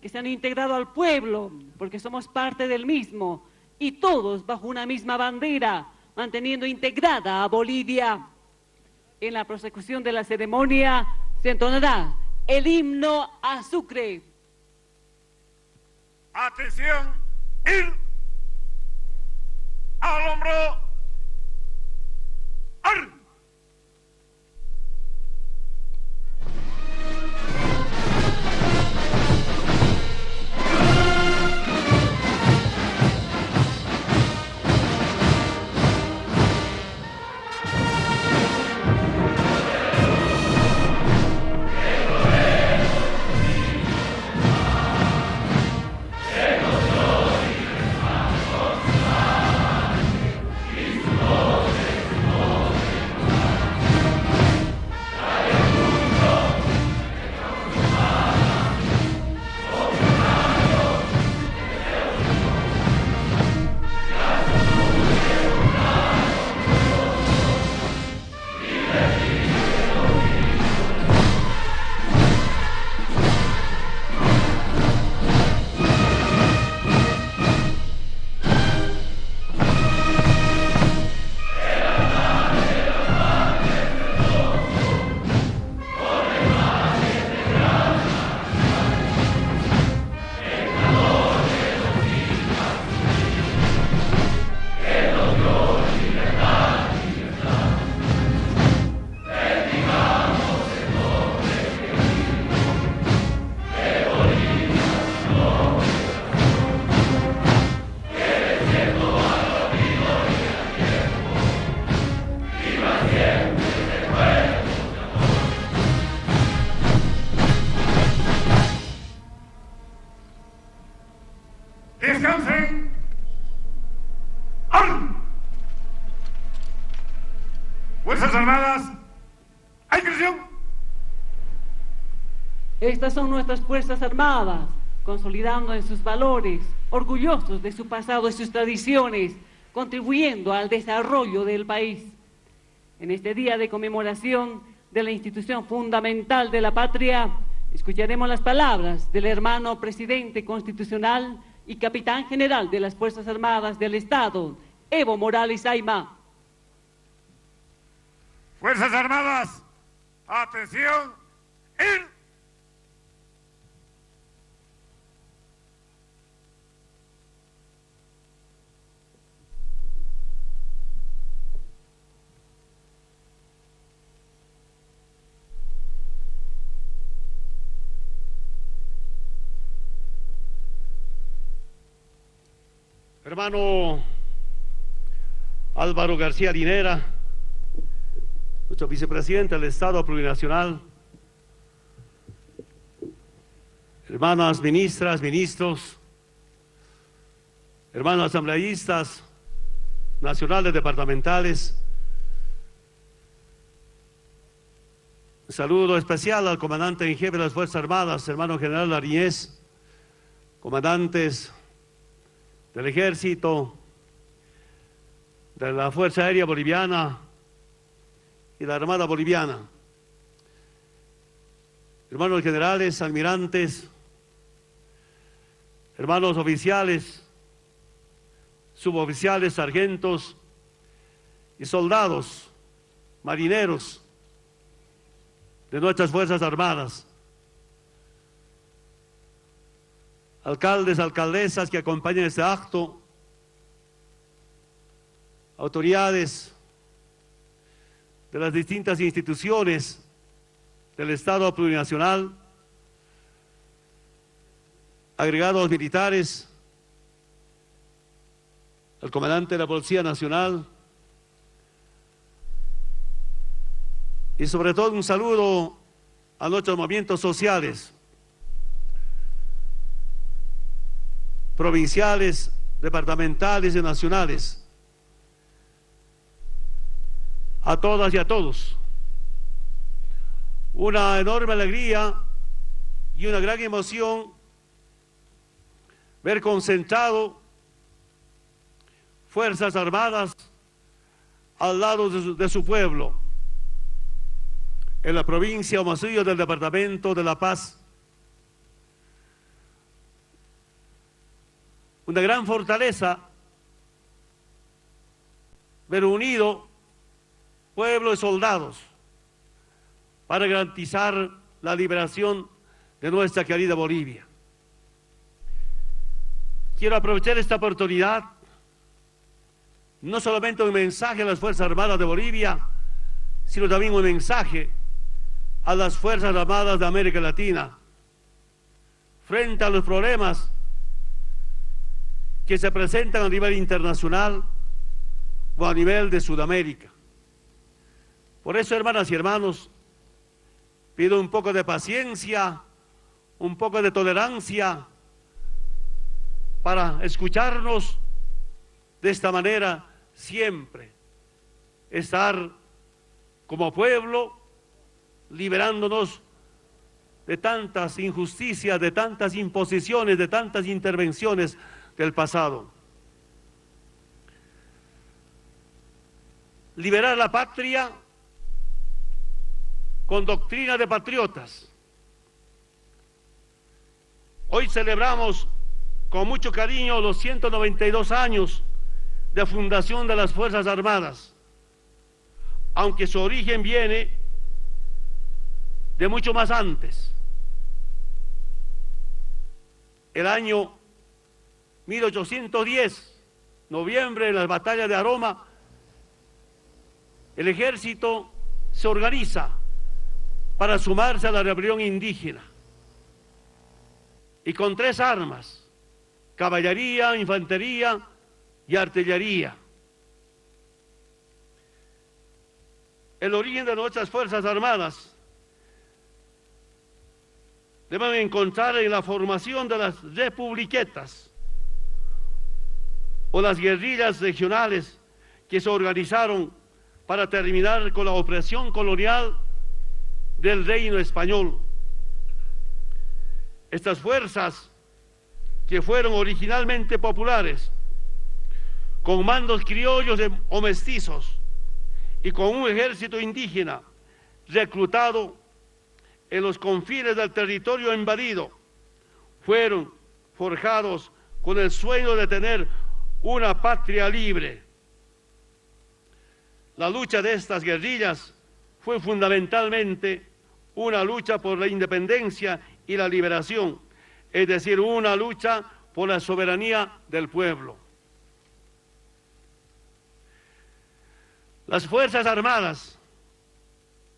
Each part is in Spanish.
que se han integrado al pueblo, porque somos parte del mismo, y todos bajo una misma bandera, manteniendo integrada a Bolivia. En la prosecución de la ceremonia se entonará el himno a Sucre. Atención, ir al hombro, ar. Descansen. ¡Orden! Fuerzas Armadas, ¡hay creación! Estas son nuestras Fuerzas Armadas, consolidando en sus valores, orgullosos de su pasado y sus tradiciones, contribuyendo al desarrollo del país. En este día de conmemoración de la institución fundamental de la patria, escucharemos las palabras del hermano presidente constitucional y capitán general de las Fuerzas Armadas del Estado, Evo Morales Ayma. Fuerzas Armadas, atención, ir. Hermano Álvaro García Linera, nuestro vicepresidente del Estado Plurinacional, hermanas ministras, ministros, hermanos asambleístas, nacionales, departamentales, un saludo especial al comandante en jefe de las Fuerzas Armadas, hermano general Lariñez, comandantes del Ejército, de la Fuerza Aérea Boliviana y la Armada Boliviana, hermanos generales, almirantes, hermanos oficiales, suboficiales, sargentos y soldados, marineros de nuestras Fuerzas Armadas, alcaldes, alcaldesas que acompañan este acto, autoridades de las distintas instituciones del Estado Plurinacional, agregados militares, el comandante de la Policía Nacional y sobre todo un saludo a nuestros movimientos sociales, provinciales, departamentales y nacionales, a todas y a todos. Una enorme alegría y una gran emoción ver concentrado Fuerzas Armadas al lado de su pueblo, en la provincia Huamachuco del departamento de La Paz, una gran fortaleza ver unido pueblo y soldados para garantizar la liberación de nuestra querida Bolivia. Quiero aprovechar esta oportunidad, no solamente un mensaje a las Fuerzas Armadas de Bolivia, sino también un mensaje a las Fuerzas Armadas de América Latina, frente a los problemas que se presentan a nivel internacional o a nivel de Sudamérica. Por eso, hermanas y hermanos, pido un poco de paciencia, un poco de tolerancia para escucharnos de esta manera siempre, estar como pueblo liberándonos de tantas injusticias, de tantas imposiciones, de tantas intervenciones del pasado. Liberar la patria con doctrina de patriotas. Hoy celebramos con mucho cariño los 192 años de fundación de las Fuerzas Armadas, aunque su origen viene de mucho más antes. El año 1810, noviembre, en las batallas de Aroma, el ejército se organiza para sumarse a la rebelión indígena, y con 3 armas: caballería, infantería y artillería. El origen de nuestras Fuerzas Armadas deben encontrar en la formación de las republiquetas o las guerrillas regionales que se organizaron para terminar con la opresión colonial del reino español. Estas fuerzas, que fueron originalmente populares, con mandos criollos o mestizos y con un ejército indígena reclutado en los confines del territorio invadido, fueron forjados con el sueño de tener una patria libre. La lucha de estas guerrillas fue fundamentalmente una lucha por la independencia y la liberación, es decir, una lucha por la soberanía del pueblo. Las Fuerzas Armadas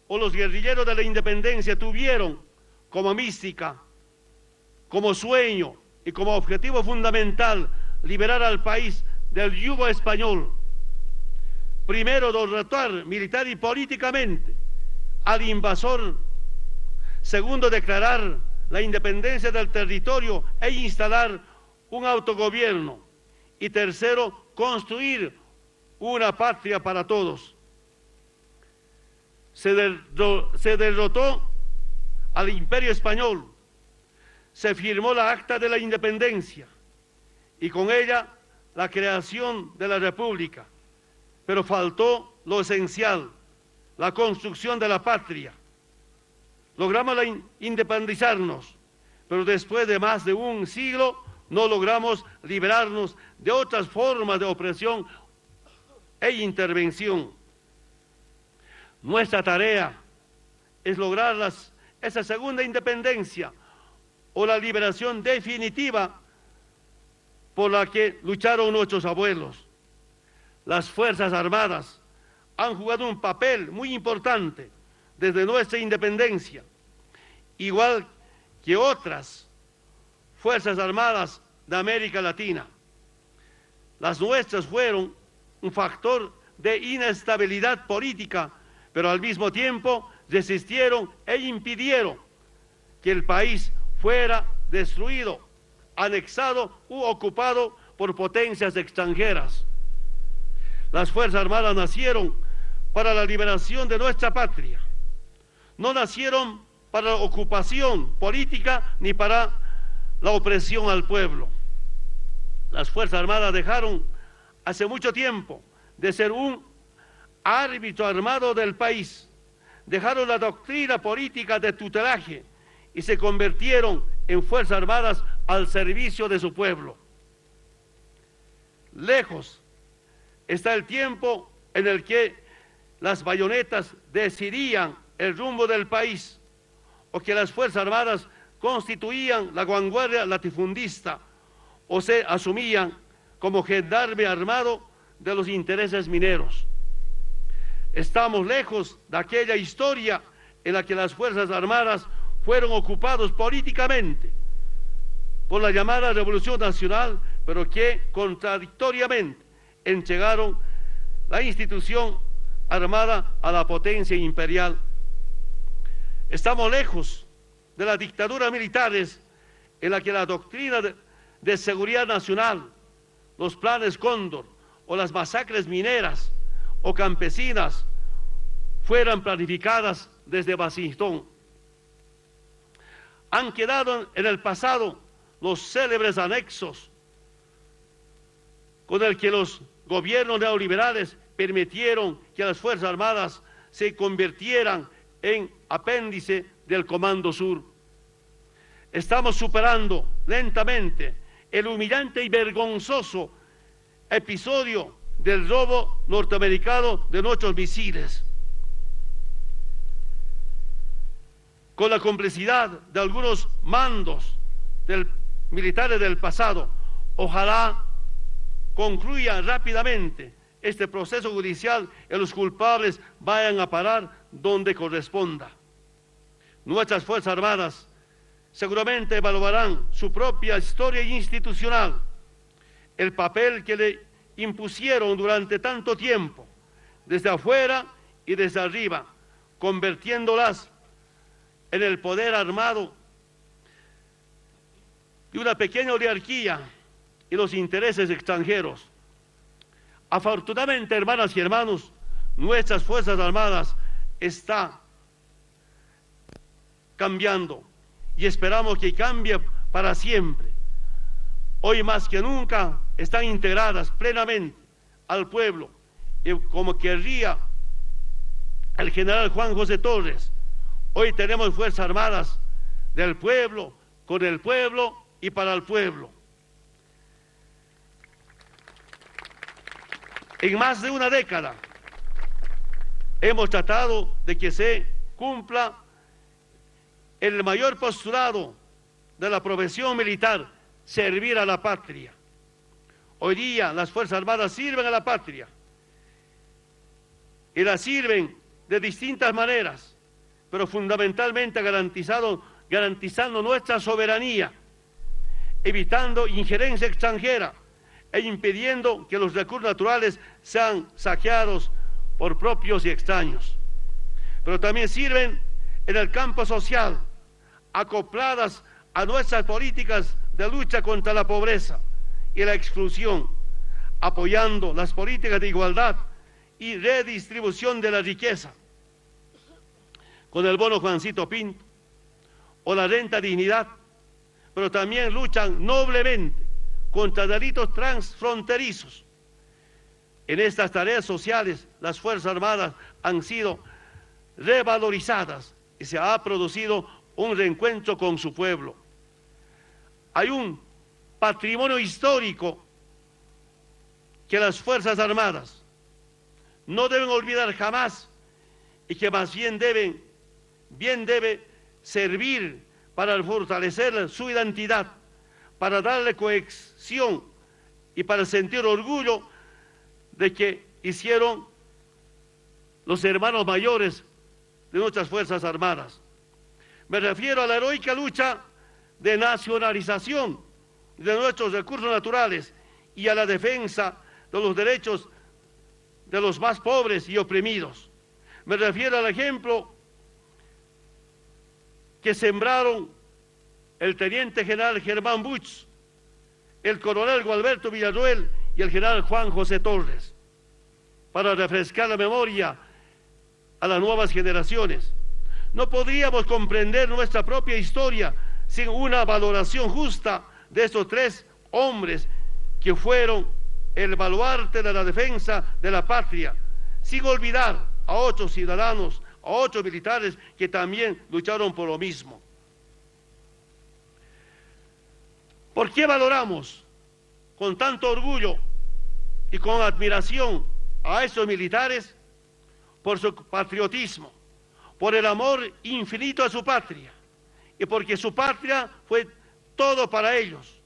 o los guerrilleros de la independencia tuvieron como mística, como sueño y como objetivo fundamental liberar al país del yugo español. Primero, derrotar militar y políticamente al invasor. Segundo, declarar la independencia del territorio e instalar un autogobierno. Y tercero, construir una patria para todos. Se derrotó al Imperio Español, se firmó la Acta de la Independencia y con ella la creación de la República, pero faltó lo esencial, la construcción de la patria. Logramos independizarnos, pero después de más de un siglo no logramos liberarnos de otras formas de opresión e intervención. Nuestra tarea es lograr esa segunda independencia o la liberación definitiva por la que lucharon nuestros abuelos. Las Fuerzas Armadas han jugado un papel muy importante desde nuestra independencia, igual que otras Fuerzas Armadas de América Latina. Las nuestras fueron un factor de inestabilidad política, pero al mismo tiempo resistieron e impidieron que el país fuera destruido, anexado u ocupado por potencias extranjeras. Las Fuerzas Armadas nacieron para la liberación de nuestra patria. No nacieron para la ocupación política ni para la opresión al pueblo. Las Fuerzas Armadas dejaron hace mucho tiempo de ser un árbitro armado del país, dejaron la doctrina política de tutelaje y se convirtieron en Fuerzas Armadas al servicio de su pueblo. Lejos está el tiempo en el que las bayonetas decidían el rumbo del país, o que las Fuerzas Armadas constituían la vanguardia latifundista, o se asumían como gendarme armado de los intereses mineros. Estamos lejos de aquella historia en la que las Fuerzas Armadas fueron ocupados políticamente por la llamada Revolución Nacional, pero que contradictoriamente entregaron la institución armada a la potencia imperial. Estamos lejos de las dictaduras militares en la que la doctrina de seguridad nacional, los planes Cóndor o las masacres mineras o campesinas fueran planificadas desde Washington. Han quedado en el pasado los célebres anexos con el que los gobiernos neoliberales permitieron que las Fuerzas Armadas se convirtieran en apéndice del Comando Sur. Estamos superando lentamente el humillante y vergonzoso episodio del robo norteamericano de nuestros misiles, con la complicidad de algunos mandos militares del pasado. Ojalá concluya rápidamente este proceso judicial y los culpables vayan a parar donde corresponda. Nuestras Fuerzas Armadas seguramente evaluarán su propia historia institucional, el papel que le impusieron durante tanto tiempo, desde afuera y desde arriba, convirtiéndolas en el poder armado de una pequeña oligarquía y los intereses extranjeros. Afortunadamente, hermanas y hermanos, nuestras Fuerzas Armadas están cambiando y esperamos que cambie para siempre. Hoy más que nunca están integradas plenamente al pueblo, y como querría el general Juan José Torres, hoy tenemos Fuerzas Armadas del pueblo, con el pueblo y para el pueblo. En más de una década hemos tratado de que se cumpla el mayor postulado de la profesión militar: servir a la patria. Hoy día las Fuerzas Armadas sirven a la patria y la sirven de distintas maneras, pero fundamentalmente garantizando nuestra soberanía, evitando injerencia extranjera e impidiendo que los recursos naturales sean saqueados por propios y extraños. Pero también sirven en el campo social, acopladas a nuestras políticas de lucha contra la pobreza y la exclusión, apoyando las políticas de igualdad y redistribución de la riqueza, con el bono Juancito Pinto o la renta dignidad, pero también luchan noblemente contra delitos transfronterizos. En estas tareas sociales, las Fuerzas Armadas han sido revalorizadas y se ha producido un reencuentro con su pueblo. Hay un patrimonio histórico que las Fuerzas Armadas no deben olvidar jamás y que más bien debe servir para fortalecer su identidad, para darle cohesión y para sentir orgullo de que hicieron los hermanos mayores de nuestras Fuerzas Armadas. Me refiero a la heroica lucha de nacionalización de nuestros recursos naturales y a la defensa de los derechos de los más pobres y oprimidos. Me refiero al ejemplo que sembraron el teniente general Germán Buch, el coronel Gualberto Villarroel y el general Juan José Torres, para refrescar la memoria a las nuevas generaciones. No podríamos comprender nuestra propia historia sin una valoración justa de estos tres hombres que fueron el baluarte de la defensa de la patria, sin olvidar a otros ciudadanos, a otros militares que también lucharon por lo mismo. ¿Por qué valoramos con tanto orgullo y con admiración a estos militares por su patriotismo, por el amor infinito a su patria y porque su patria fue todo para ellos,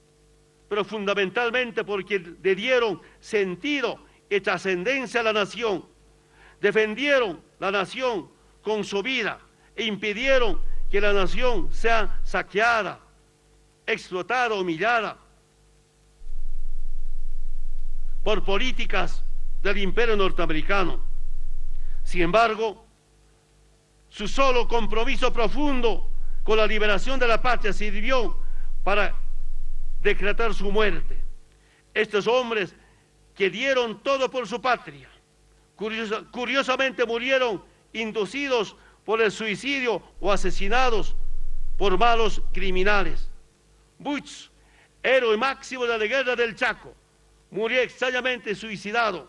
pero fundamentalmente porque le dieron sentido y trascendencia a la nación, defendieron la nación con su vida e impidieron que la nación sea saqueada, explotada, humillada por políticas del imperio norteamericano. Sin embargo, su solo compromiso profundo con la liberación de la patria sirvió para decretar su muerte. Estos hombres que dieron todo por su patria, curiosamente murieron inducidos por el suicidio o asesinados por malos criminales. Butz, héroe máximo de la guerra del Chaco, murió extrañamente suicidado,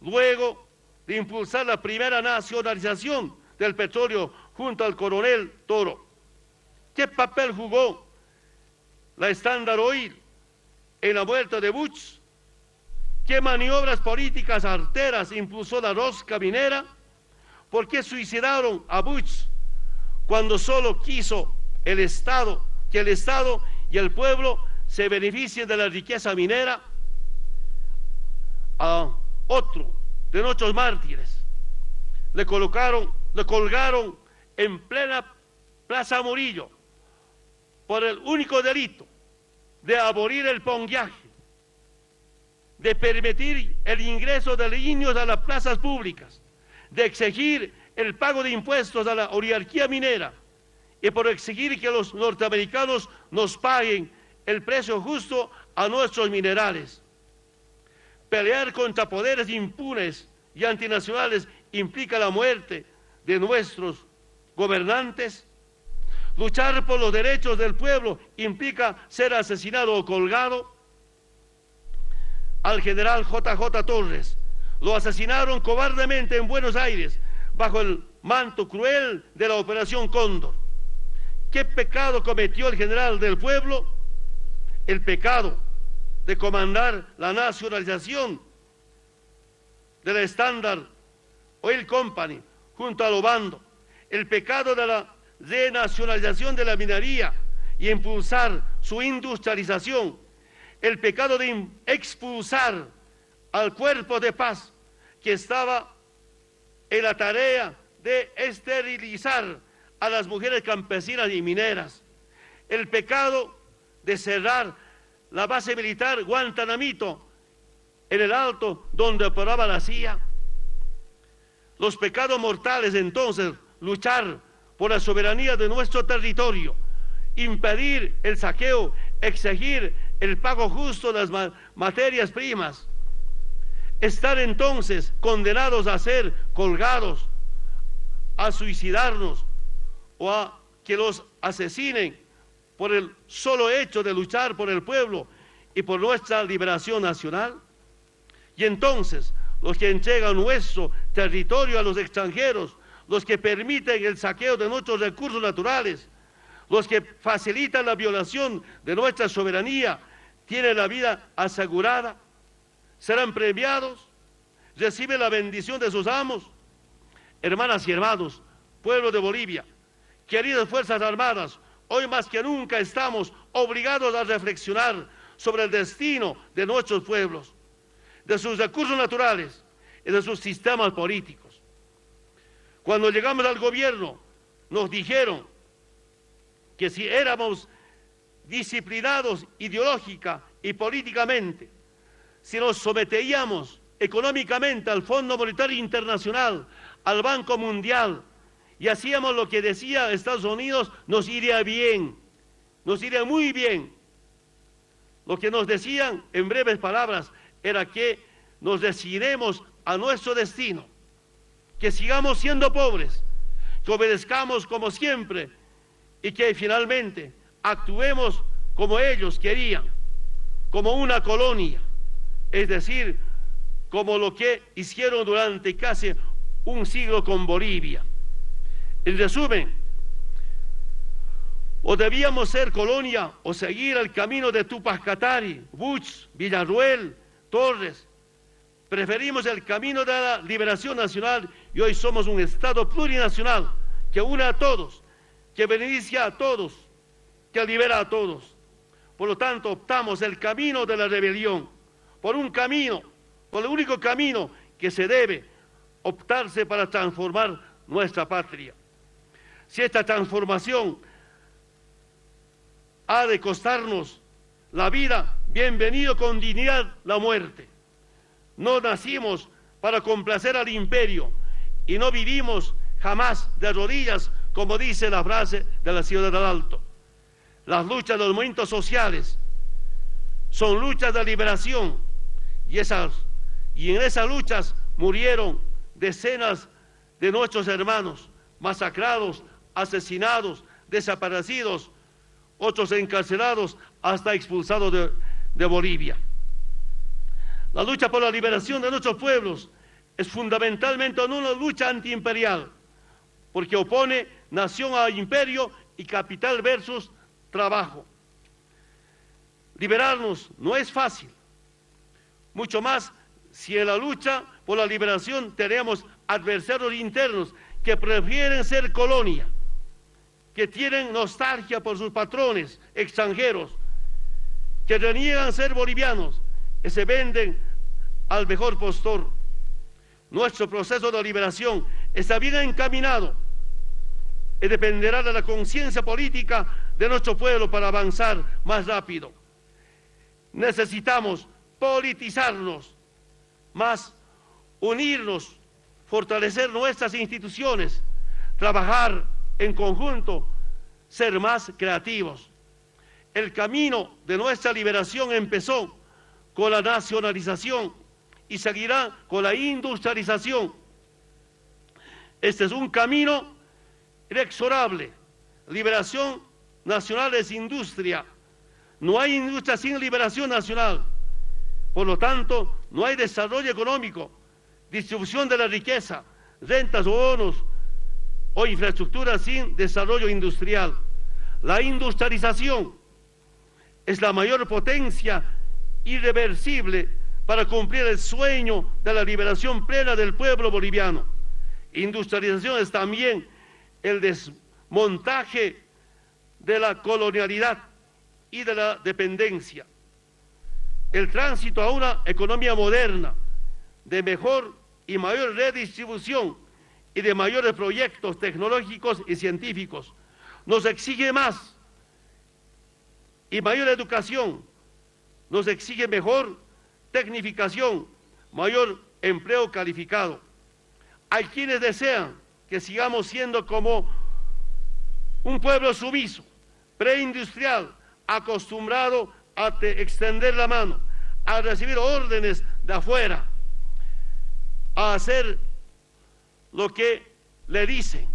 luego de impulsar la primera nacionalización del petróleo junto al coronel Toro. ¿Qué papel jugó la Standard Oil en la muerte de Butz? ¿Qué maniobras políticas arteras impulsó la rosca minera? ¿Por qué suicidaron a Butz cuando solo quiso que el Estado y el pueblo se beneficien de la riqueza minera? A otro de nuestros mártires le colgaron en plena Plaza Murillo por el único delito de abolir el ponguiaje, de permitir el ingreso de niños a las plazas públicas, de exigir el pago de impuestos a la oligarquía minera y por exigir que los norteamericanos nos paguen el precio justo a nuestros minerales. Pelear contra poderes impunes y antinacionales implica la muerte de nuestros gobernantes. Luchar por los derechos del pueblo implica ser asesinado o colgado. Al general J.J. Torres lo asesinaron cobardemente en Buenos Aires bajo el manto cruel de la Operación Cóndor. ¿Qué pecado cometió el general del pueblo? El pecado de comandar la nacionalización de la Standard Oil Company junto a Obando, el pecado de la renacionalización de la minería y impulsar su industrialización, el pecado de expulsar al cuerpo de paz que estaba en la tarea de esterilizar a las mujeres campesinas y mineras, el pecado de cerrar la base militar Guantanamito en el Alto donde operaba la CIA. Los pecados mortales entonces, luchar por la soberanía de nuestro territorio, impedir el saqueo, exigir el pago justo de las materias primas, estar entonces condenados a ser colgados, a suicidarnos o a que los asesinen por el solo hecho de luchar por el pueblo y por nuestra liberación nacional. Y entonces los que entregan nuestro territorio a los extranjeros, los que permiten el saqueo de nuestros recursos naturales, los que facilitan la violación de nuestra soberanía, tienen la vida asegurada, serán premiados, reciben la bendición de sus amos. Hermanas y hermanos, pueblo de Bolivia, queridas Fuerzas Armadas, hoy más que nunca estamos obligados a reflexionar sobre el destino de nuestros pueblos, de sus recursos naturales y de sus sistemas políticos. Cuando llegamos al gobierno, nos dijeron que si éramos disciplinados ideológica y políticamente, si nos sometíamos económicamente al Fondo Monetario Internacional, al Banco Mundial, y hacíamos lo que decía Estados Unidos, nos iría bien, nos iría muy bien. Lo que nos decían, en breves palabras, era que nos decidiremos a nuestro destino, que sigamos siendo pobres, que obedezcamos como siempre y que finalmente actuemos como ellos querían, como una colonia, es decir, como lo que hicieron durante casi un siglo con Bolivia. En resumen, o debíamos ser colonia o seguir el camino de Tupac Katari, Butz, Villarruel, Torres Preferimos el camino de la liberación nacional y hoy somos un Estado plurinacional que une a todos, que beneficia a todos, que libera a todos. Por lo tanto, optamos el camino de la rebelión, por un camino, por el único camino que se debe optarse para transformar nuestra patria. Si esta transformación ha de costarnos la vida, bienvenido con dignidad la muerte. No nacimos para complacer al imperio y no vivimos jamás de rodillas, como dice la frase de la ciudad del Alto. Las luchas de los movimientos sociales son luchas de liberación y en esas luchas murieron decenas de nuestros hermanos, masacrados, asesinados, desaparecidos, otros encarcelados, hasta expulsados de Bolivia. La lucha por la liberación de nuestros pueblos es fundamentalmente una lucha antiimperial, porque opone nación a imperio y capital versus trabajo. Liberarnos no es fácil, mucho más si en la lucha por la liberación tenemos adversarios internos que prefieren ser colonia, que tienen nostalgia por sus patrones extranjeros, que reniegan ser bolivianos y se venden al mejor postor. Nuestro proceso de liberación está bien encaminado y dependerá de la conciencia política de nuestro pueblo para avanzar más rápido. Necesitamos politizarnos más, unirnos, fortalecer nuestras instituciones, trabajar en conjunto, ser más creativos. El camino de nuestra liberación empezó con la nacionalización y seguirá con la industrialización. Este es un camino inexorable. Liberación nacional es industria. No hay industria sin liberación nacional. Por lo tanto, no hay desarrollo económico, distribución de la riqueza, rentas o bonos o infraestructura sin desarrollo industrial. La industrialización es la mayor potencia irreversible para cumplir el sueño de la liberación plena del pueblo boliviano. Industrialización es también el desmontaje de la colonialidad y de la dependencia. El tránsito a una economía moderna, de mejor y mayor redistribución y de mayores proyectos tecnológicos y científicos, nos exige más y mayor educación, nos exige mejor tecnificación, mayor empleo calificado. Hay quienes desean que sigamos siendo como un pueblo sumiso, preindustrial, acostumbrado a extender la mano, a recibir órdenes de afuera, a hacer lo que le dicen,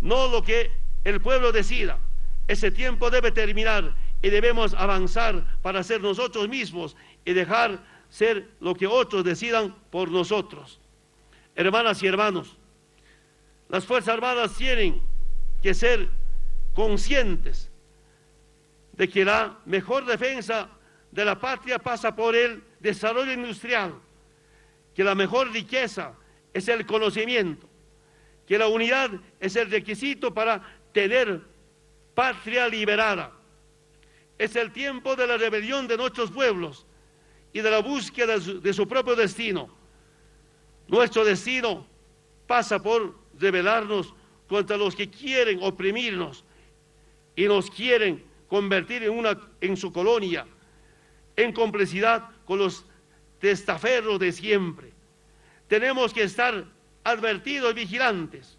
no lo que el pueblo decida. Ese tiempo debe terminar y debemos avanzar para ser nosotros mismos y dejar ser lo que otros decidan por nosotros. Hermanas y hermanos, las Fuerzas Armadas tienen que ser conscientes de que la mejor defensa de la patria pasa por el desarrollo industrial, que la mejor riqueza es el conocimiento, que la unidad es el requisito para tener patria liberada. Es el tiempo de la rebelión de nuestros pueblos y de la búsqueda de su propio destino. Nuestro destino pasa por rebelarnos contra los que quieren oprimirnos y nos quieren convertir en su colonia, en complicidad con los testaferros de siempre. Tenemos que estar advertidos y vigilantes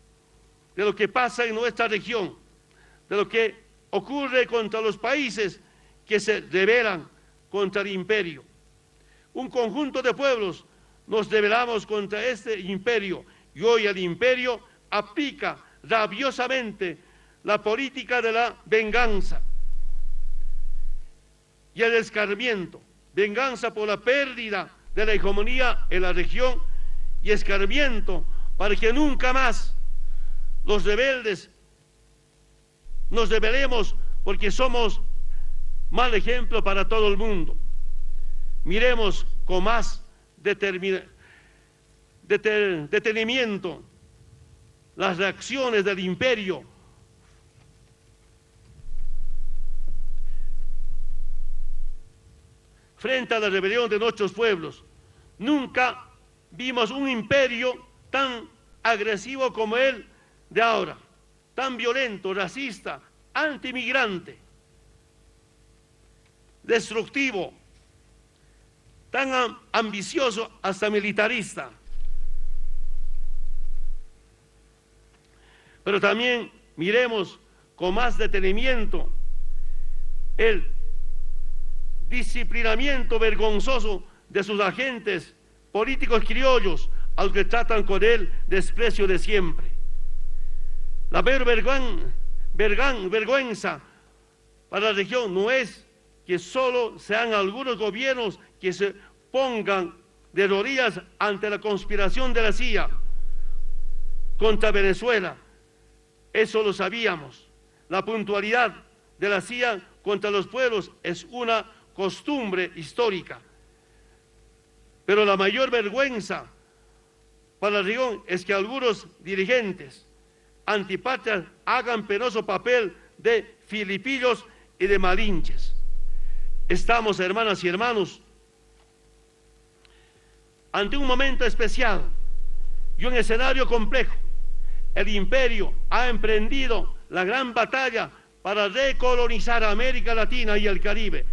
de lo que pasa en nuestra región, de lo que ocurre contra los países que se rebelan contra el imperio. Un conjunto de pueblos nos rebelamos contra este imperio y hoy el imperio aplica rabiosamente la política de la venganza y el escarmiento. Venganza por la pérdida de la hegemonía en la región y escarmiento para que nunca más los rebeldes nos rebelemos, porque somos mal ejemplo para todo el mundo. Miremos con más detenimiento las reacciones del imperio frente a la rebelión de nuestros pueblos. Nunca vimos un imperio tan agresivo como el de ahora, tan violento, racista, antimigrante, destructivo, tan ambicioso hasta militarista. Pero también miremos con más detenimiento el disciplinamiento vergonzoso de sus agentes políticos criollos, a los que tratan con el desprecio de siempre. La mayor vergüenza para la región no es que solo sean algunos gobiernos que se pongan de rodillas ante la conspiración de la CIA contra Venezuela. Eso lo sabíamos. La puntualidad de la CIA contra los pueblos es una costumbre histórica. Pero la mayor vergüenza para la región es que algunos dirigentes antipatrias hagan penoso papel de filipillos y de malinches. Estamos, hermanas y hermanos, ante un momento especial y un escenario complejo. El imperio ha emprendido la gran batalla para recolonizar América Latina y el Caribe,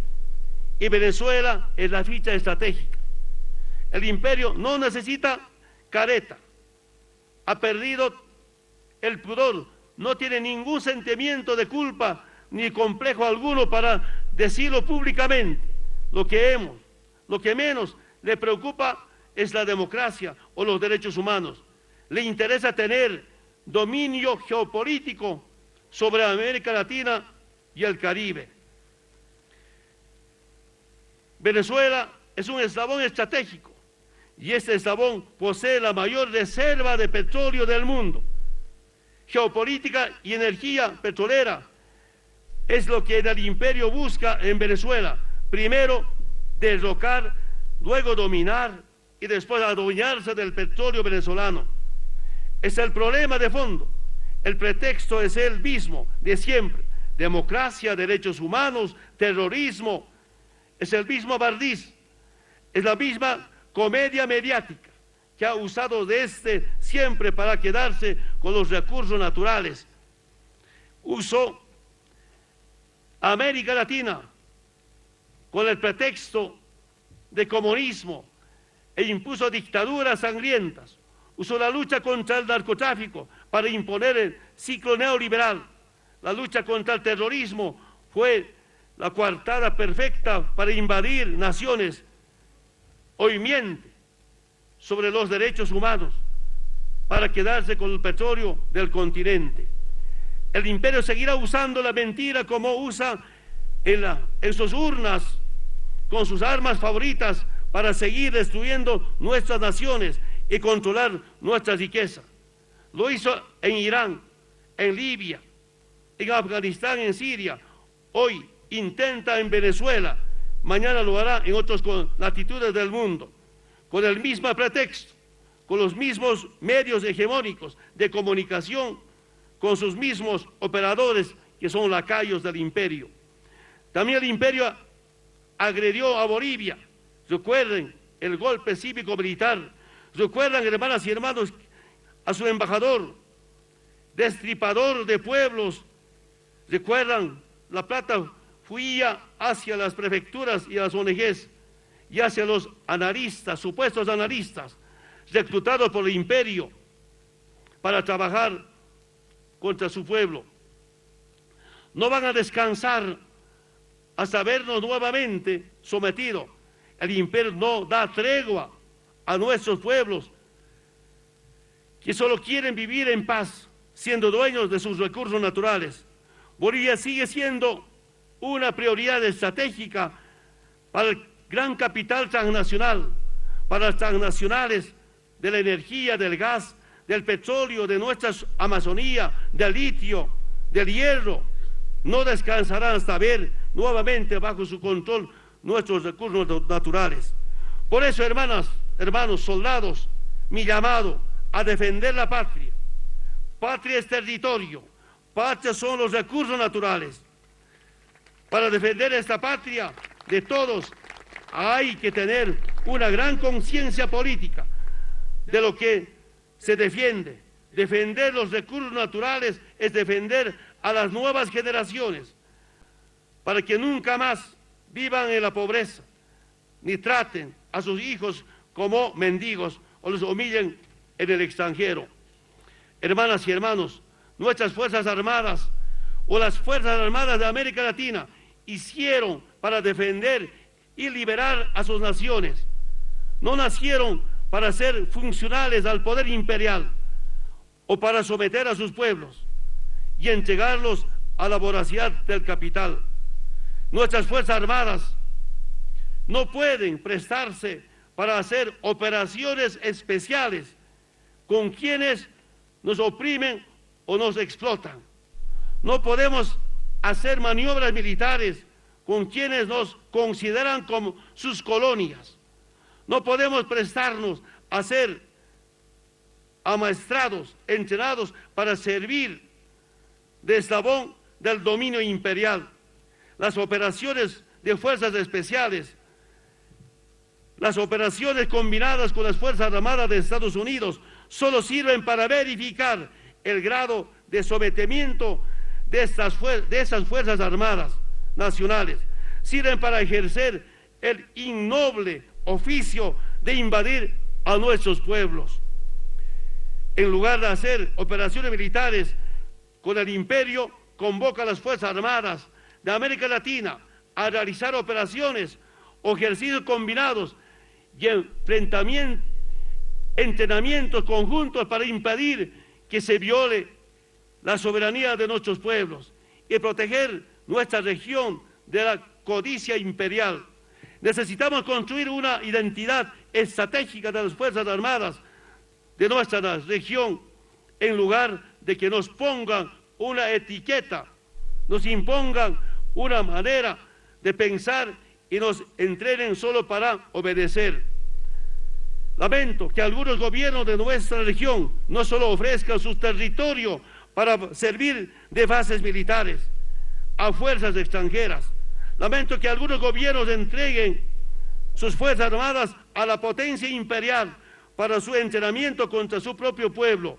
y Venezuela es la ficha estratégica. El imperio no necesita careta, ha perdido el pudor, no tiene ningún sentimiento de culpa ni complejo alguno para decirlo públicamente. Lo que menos le preocupa es la democracia o los derechos humanos. Le interesa tener dominio geopolítico sobre América Latina y el Caribe. Venezuela es un eslabón estratégico y este eslabón posee la mayor reserva de petróleo del mundo. Geopolítica y energía petrolera es lo que el imperio busca en Venezuela. Primero derrocar, luego dominar y después adueñarse del petróleo venezolano. Es el problema de fondo. El pretexto es el mismo de siempre: democracia, derechos humanos, terrorismo. Es el mismo barniz, es la misma comedia mediática que ha usado desde siempre para quedarse con los recursos naturales. Usó América Latina con el pretexto de comunismo e impuso dictaduras sangrientas. Usó la lucha contra el narcotráfico para imponer el ciclo neoliberal. La lucha contra el terrorismo fue la coartada perfecta para invadir naciones. Hoy miente sobre los derechos humanos para quedarse con el petróleo del continente. El imperio seguirá usando la mentira como usa en sus urnas con sus armas favoritas para seguir destruyendo nuestras naciones y controlar nuestra riqueza. Lo hizo en Irán, en Libia, en Afganistán, en Siria. Hoy intenta en Venezuela, mañana lo hará en otras latitudes del mundo, con el mismo pretexto, con los mismos medios hegemónicos de comunicación, con sus mismos operadores que son lacayos del imperio. También el imperio agredió a Bolivia. Recuerden el golpe cívico-militar. Recuerdan, hermanas y hermanos, a su embajador, destripador de pueblos. Recuerdan, la plata fluía hacia las prefecturas y las ONGs y hacia los analistas, supuestos analistas, reclutados por el imperio para trabajar contra su pueblo. No van a descansar hasta vernos nuevamente sometidos. El imperio no da tregua a nuestros pueblos que solo quieren vivir en paz, siendo dueños de sus recursos naturales. Bolivia sigue siendo una prioridad estratégica para el gran capital transnacional, para las transnacionales de la energía, del gas, del petróleo, de nuestra Amazonía, del litio, del hierro. No descansarán hasta ver nuevamente bajo su control nuestros recursos naturales. Por eso, hermanas hermanos soldados, mi llamado a defender la patria. Patria es territorio, patria son los recursos naturales. Para defender esta patria de todos hay que tener una gran conciencia política de lo que se defiende. Defender los recursos naturales es defender a las nuevas generaciones para que nunca más vivan en la pobreza, ni traten a sus hijos como mendigos o los humillen en el extranjero. Hermanas y hermanos, nuestras Fuerzas Armadas o las Fuerzas Armadas de América Latina hicieron para defender y liberar a sus naciones. No nacieron para ser funcionales al poder imperial o para someter a sus pueblos y entregarlos a la voracidad del capital. Nuestras Fuerzas Armadas no pueden prestarse para hacer operaciones especiales con quienes nos oprimen o nos explotan. No podemos hacer maniobras militares con quienes nos consideran como sus colonias. No podemos prestarnos a ser amaestrados, entrenados para servir de eslabón del dominio imperial. Las operaciones de fuerzas especiales, las operaciones combinadas con las Fuerzas Armadas de Estados Unidos solo sirven para verificar el grado de sometimiento de esas Fuerzas Armadas nacionales. Sirven para ejercer el innoble oficio de invadir a nuestros pueblos. En lugar de hacer operaciones militares con el imperio, convoca a las Fuerzas Armadas de América Latina a realizar operaciones o ejercicios combinados y entrenamientos conjuntos para impedir que se viole la soberanía de nuestros pueblos y proteger nuestra región de la codicia imperial. Necesitamos construir una identidad estratégica de las Fuerzas Armadas de nuestra región, en lugar de que nos pongan una etiqueta, nos impongan una manera de pensar y nos entrenen solo para obedecer. Lamento que algunos gobiernos de nuestra región no solo ofrezcan su territorio para servir de bases militares a fuerzas extranjeras. Lamento que algunos gobiernos entreguen sus Fuerzas Armadas a la potencia imperial para su entrenamiento contra su propio pueblo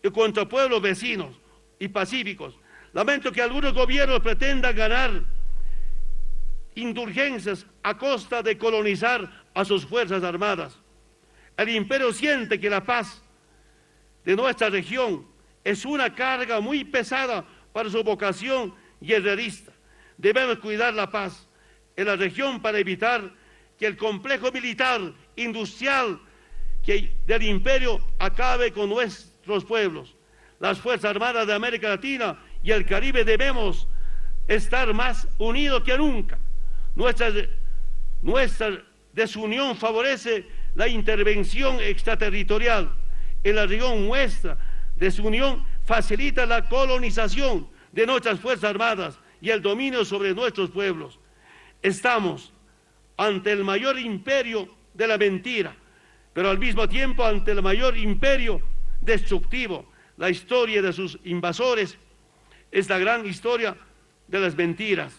y contra pueblos vecinos y pacíficos. Lamento que algunos gobiernos pretendan ganar indulgencias a costa de colonizar a sus Fuerzas Armadas. El imperio siente que la paz de nuestra región es una carga muy pesada para su vocación guerrerista. Debemos cuidar la paz en la región para evitar que el complejo militar industrial del imperio acabe con nuestros pueblos. Las Fuerzas Armadas de América Latina y el Caribe debemos estar más unidos que nunca. Nuestra desunión favorece la intervención extraterritorial en la región. Nuestra desunión facilita la colonización de nuestras Fuerzas Armadas y el dominio sobre nuestros pueblos. Estamos ante el mayor imperio de la mentira, pero al mismo tiempo ante el mayor imperio destructivo. La historia de sus invasores es la gran historia de las mentiras.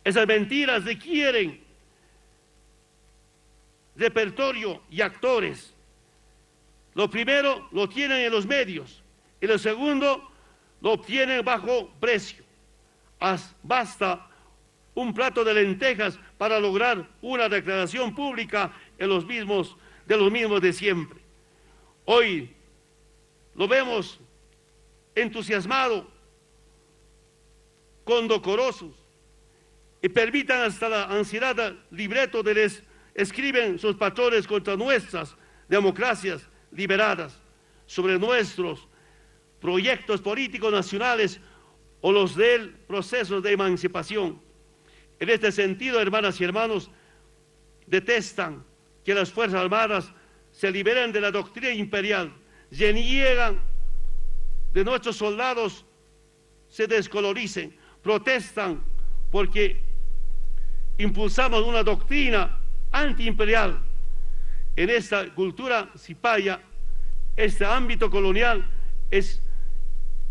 Esas mentiras requieren repertorio y actores. Lo primero lo tienen en los medios y lo segundo lo obtienen bajo precio. Basta un plato de lentejas para lograr una declaración pública de los mismos de siempre. Hoy lo vemos entusiasmado, condocorosos, y permitan hasta la ansiedad del libreto de les escriben sus patrones contra nuestras democracias liberadas, sobre nuestros proyectos políticos nacionales o los del proceso de emancipación. En este sentido, hermanas y hermanos, detestan que las Fuerzas Armadas se liberen de la doctrina imperial, se niegan de nuestros soldados se descoloricen, protestan porque impulsamos una doctrina antiimperial. en esta cultura cipaya, este ámbito colonial es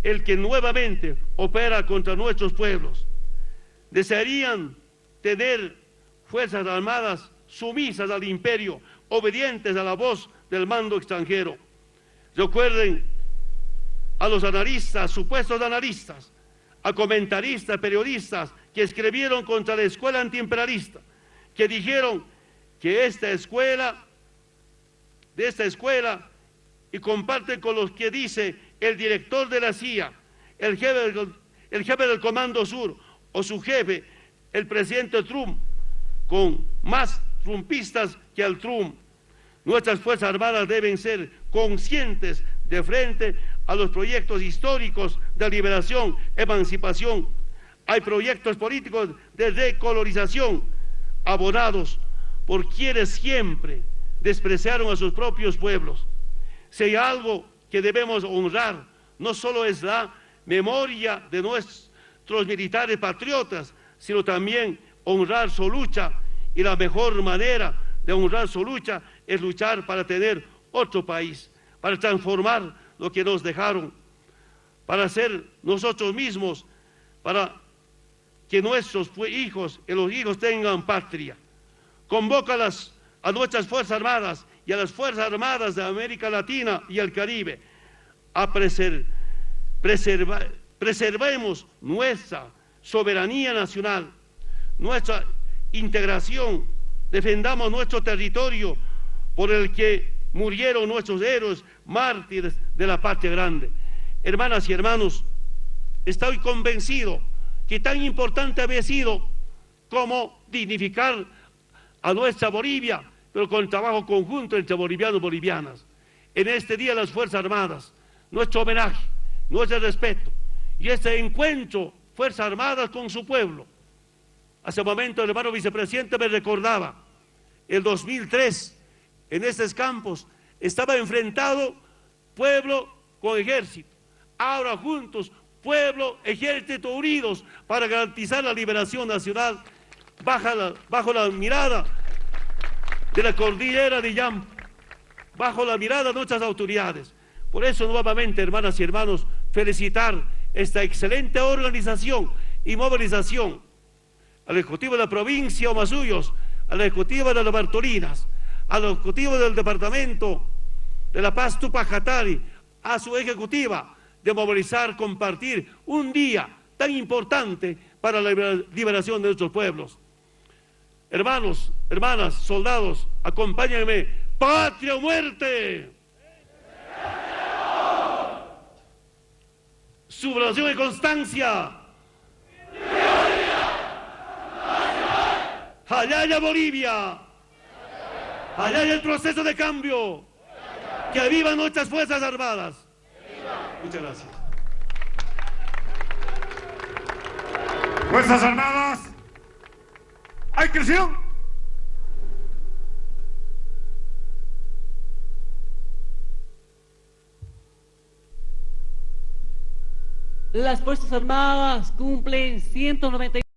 el que nuevamente opera contra nuestros pueblos. Desearían tener fuerzas armadas sumisas al imperio, obedientes a la voz del mando extranjero. Recuerden a los analistas, supuestos analistas, a comentaristas, periodistas que escribieron contra la escuela antiimperialista, que dijeron que de esta escuela, y comparten con los que dice el director de la CIA, el jefe del Comando Sur, o su jefe, el presidente Trump, con más trumpistas que el Trump. Nuestras Fuerzas Armadas deben ser conscientes de frente a los proyectos históricos de liberación, emancipación. Hay proyectos políticos de recolonización abonados por quienes siempre despreciaron a sus propios pueblos. Si hay algo que debemos honrar, no solo es la memoria de nuestros militares patriotas, sino también honrar su lucha, y la mejor manera de honrar su lucha es luchar para tener otro país, para transformar lo que nos dejaron, para ser nosotros mismos, para que nuestros hijos y los hijos tengan patria. Convoca a nuestras Fuerzas Armadas y a las Fuerzas Armadas de América Latina y el Caribe a preservemos nuestra soberanía nacional, nuestra integración, defendamos nuestro territorio por el que murieron nuestros héroes, mártires de la patria grande. Hermanas y hermanos, estoy convencido que tan importante había sido como dignificar a nuestra Bolivia, pero con el trabajo conjunto entre bolivianos y bolivianas. En este día las Fuerzas Armadas, nuestro homenaje, nuestro respeto y este encuentro Fuerzas Armadas con su pueblo. Hace un momento el hermano vicepresidente me recordaba, el 2003, en estos campos, estaba enfrentado pueblo con ejército. Ahora juntos, pueblo, ejército unidos para garantizar la liberación nacional bajo la mirada de la cordillera de Yampa, bajo la mirada de nuestras autoridades. Por eso, nuevamente, hermanas y hermanos, felicitar esta excelente organización y movilización al Ejecutivo de la provincia Omasuyos, al Ejecutivo de las Bartolinas, al Ejecutivo del Departamento de La Paz Tupacatari, a su ejecutiva de movilizar, compartir un día tan importante para la liberación de nuestros pueblos. Hermanos, hermanas, soldados, acompáñenme. ¡Patria o muerte! Sublevación y constancia. ¡Allá Bolivia! ¡Allá el proceso de cambio! ¡Que vivan nuestras Fuerzas Armadas! Muchas gracias. Fuerzas Armadas, ¡hay creación! Las Fuerzas Armadas cumplen 190